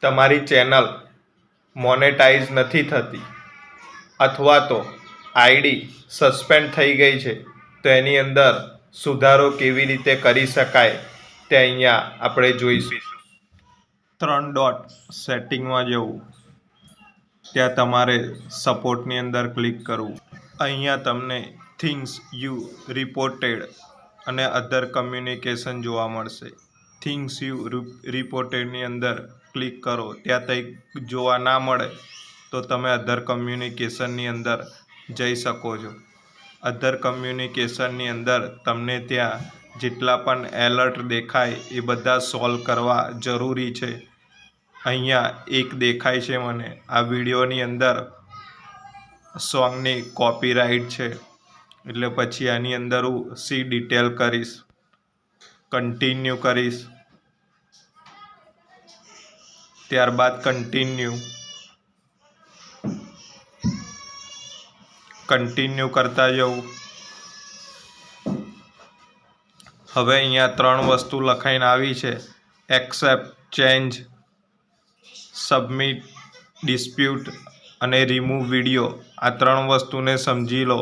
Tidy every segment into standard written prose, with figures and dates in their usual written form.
તમારી channel monetise નથી થતી અથવા તો આઈડી સસ્પેન્ડ થઈ ગઈ છે, તો એની અંદર સુધારો કેવી રીતે કરી શકાય તે અહીંયા આપણે જોઈશું. 3 ડોટ સેટિંગમાં જવું, ત્યાં તમારે સપોર્ટની અંદર ક્લિક કરવું. અહીંયા તમને થિંગ્સ યુ રિપોર્ટેડ અને અધર કમ્યુનિકેશન જોવા મળશે. થિંગ્સ યુ રિપોર્ટેડની અંદર ક્લિક કરો. ત્યાં કંઈક જોવા ના મળે તો તમે અધર કમ્યુનિકેશનની અંદર જઈ શકો છો. અધર કમ્યુનિકેશનની અંદર તમને ત્યાં જેટલા પણ એલર્ટ દેખાય એ બધા સોલ્વ કરવા જરૂરી છે. અહીંયા એક દેખાય છે મને, આ વિડીયોની અંદર સોંગની કોપીરાઇટ છે, એટલે પછી આની અંદર હું સી ડિટેલ કરીશ, કન્ટિન્યુ કરીશ, ત્યારબાદ કન્ટિન્યુ કરતા જવું. હવે અહીંયા 3 વસ્તુ લખાઈને આવી છે: એક્સેપ્ટ, ચેન્જ, સબમિટ, ડિસ્પ્યુટ અને રિમૂવ વિડીયો. આ 3 વસ્તુને સમજી લો.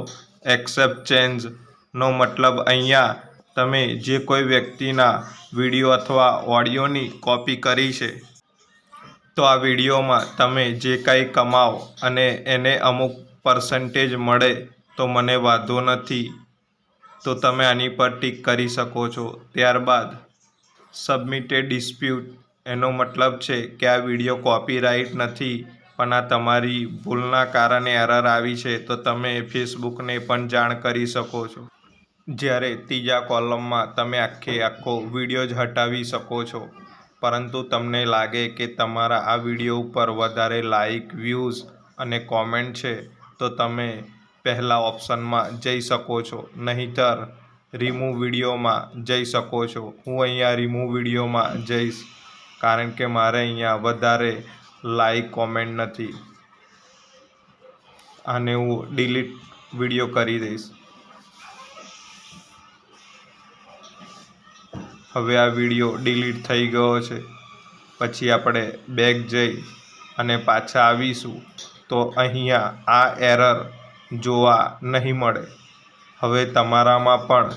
એક્સેપ્ટ ચેન્જનો મતલબ અહીંયા તમે જે કોઈ વ્યક્તિના વિડીયો અથવા ઓડિયોની કોપી કરી છે, તો આ વિડીયોમાં તમે જે કંઈ કમાઓ અને એને અમુક પર્સન્ટેજ મળે તો મને વાંધો નથી, તો તમે આની પર ટિક કરી શકો છો. ત્યારબાદ સબમિટેડ ડિસ્પ્યુટ, એનો મતલબ છે કે આ વિડીયો કોપીરાઇટ નથી, પણ આ તમારી ભૂલના કારણે એરર આવી છે, તો તમે ફેસબુકને પણ જાણ કરી શકો છો. જ્યારે ત્રીજા કોલમમાં તમે આખો વિડીયો જ હટાવી શકો છો, પરંતુ તમને લાગે કે તમારા આ વિડીયો ઉપર વધારે લાઇક, વ્યૂઝ અને કોમેન્ટ છે, તો તમે પહેલા ઓપ્શનમાં જઈ શકો છો, નહીંતર રિમૂવ વિડીયોમાં જઈ શકો છો. હું અહીંયા રિમૂવ વિડીયોમાં જઈશ, કારણ કે મારે અહીંયા વધારે લાઇક, કોમેન્ટ નથી. આને હું ડિલીટ વિડીયો કરી દઈશ. હવે આ વિડીયો ડિલીટ થઈ ગયો છે. પછી આપણે બેક જઈ અને પાછા આવીશું, તો અહીંયા આ એરર જોવા નહીં મળે. હવે તમારામાં પણ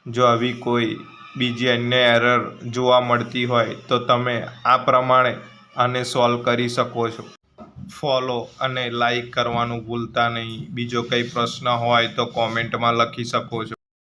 જો આવી કોઈ બીજી અન્ય એરર જોવા મળતી હોય, તો તમે આ પ્રમાણે આને સોલ્વ કરી શકો છો. ફોલો અને લાઈક કરવાનું ભૂલતા નહીં. બીજો કંઈ પ્રશ્ન હોય તો કોમેન્ટમાં લખી શકો છો.